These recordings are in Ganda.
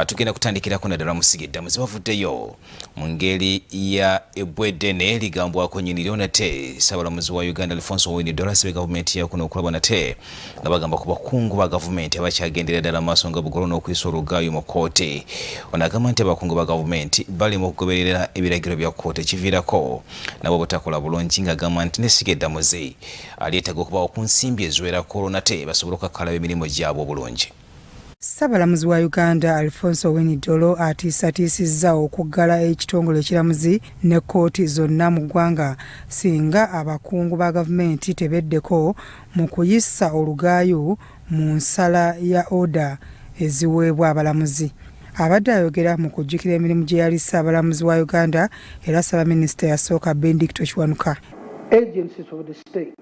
Tugenda kutandikirako naddala Ssaabalamuzi bavuddeyo mu ngeri ya ebbweddene ligambwako nnyini nate Ssaabalamuzi wa Uganda Alfonse Owiny Dollo asabye gavumenti yakuno okulaba nate nga bagamba ku bakungu ba gavumenti abakyagendera ddala maaso nga bugolo n'okuyisa olugaayo mu kkooti. Ono agamba nti abakungu ba gavumenti bali mu kugoberera ebiragiro bya kkooti ekiviirako nabo butakola bulungi ng'agamba nti ne Ssaabalamuzi alyetaaga okubawo ku nsimbi eziwerako nate basobole okukakkalako emirimu gyabwe obulungi. Ssaabalamuzi wa Uganda Alfonse Owiny Dollo atiisatiisizza okuggala ekitongole ekiramuzi ne kkooti zonna mu ggwanga singa abakungu ba gavumenti tebeddeko mu kuyisa olugaayo mu nsala ya oda eziweebwa abalamuzi. Abadde ayogera mu kujjukira emirimu gye yali Ssaabalamuzi wa Uganda era Ssaabaminisita yasooka Benedicto Kiwanuka. Agencies of the state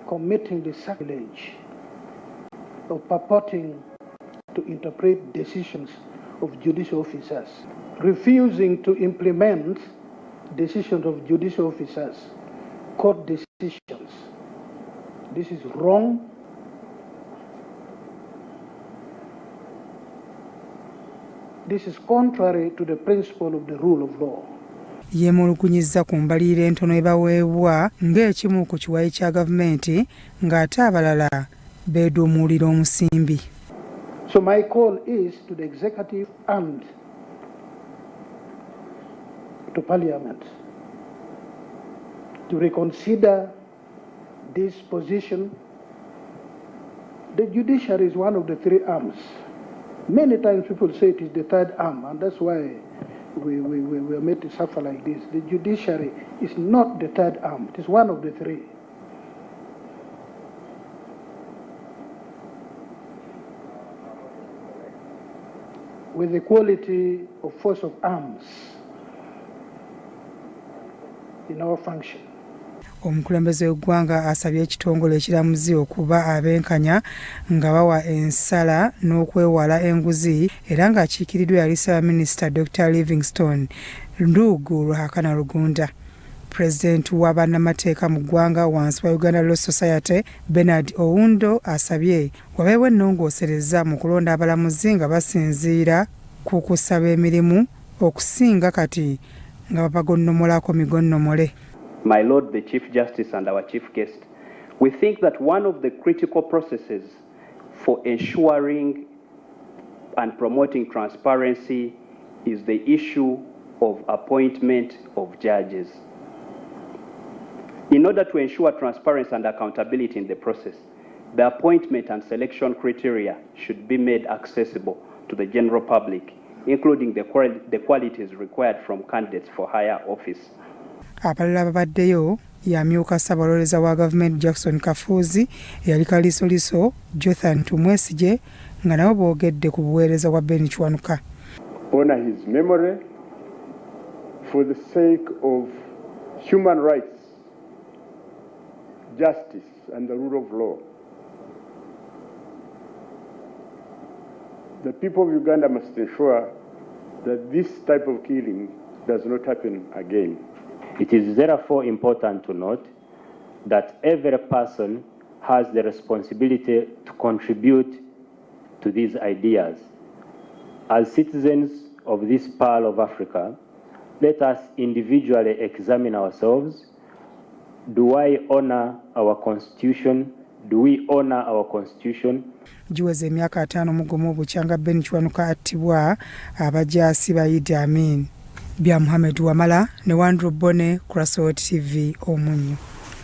committing the sacrilege of purporting to interpret decisions of judicial officers, refusing to implement decisions of judicial officers, court decisions. This is wrong. This is contrary to the principle of the rule of law. Yeemulugunyizza ku mbalirira entono ebaweebwa ng'ekimu ku kiwayi kya gavumenti ng'ate abalala beeduumulira omusimbi. So my call is to the executive and to parliament to reconsider this position. The judiciary is one of the three arms. Many times people say it is the third arm, and that's why we are made to suffer like this. The judiciary is not the third arm. It is one of the three. With equality of force of arms in our function. Omukulembeze w'eggwanga asabye ekitongole ekiramuzi okuba abenkanya nga bawa ensala n'okwewala enguzi era ng'akiikiriddwa yali Ssaabaminisita Dr. Livingstone Ndugu Ruhakana Rugunda. Pulezidenti wa bannamateeka mu ggwanga wansi wa Uganda Law Society Bernard Oundo asabye wabeewo ennongoosereza mu kulonda abalamuzi nga basinziira ku kusaba emirimu okusinga kati nga babagonnomolako migonnomole. My Lord the Chief Justice and our Chief Guest, we think that one of the critical processes for ensuring and promoting transparency is the issue of appointment of judges. In order to ensure transparency and accountability in the process, the appointment and selection criteria should be made accessible to the general public, including the qualities required from candidates for higher office. Abalala babaddeyo yamyuka Ssaabaloleza wa gavumenti Jackson Kafuuzi eyali Kaliisoliiso Jotham Tumwesigye nga nabo boogedde ku buweereza bwa Ben Kiwanuka. Honor his memory for the sake of human rights, justice and the rule of law. The people of Uganda must ensure that this type of killing does not happen again. It is therefore important to note that every person has the responsibility to contribute to these ideas. As citizens of this Pearl of Africa, let us individually examine ourselves. Do I honor our Constitution? Do we honor our Constitution? Giweze emyaka 5 mugomo obukyanga Ben Kiwanuka attibwa abajaasi ba Idi Amin. Bya Muhammad Wamala ne Wandro Bone, Crossroad TV, Omunyo.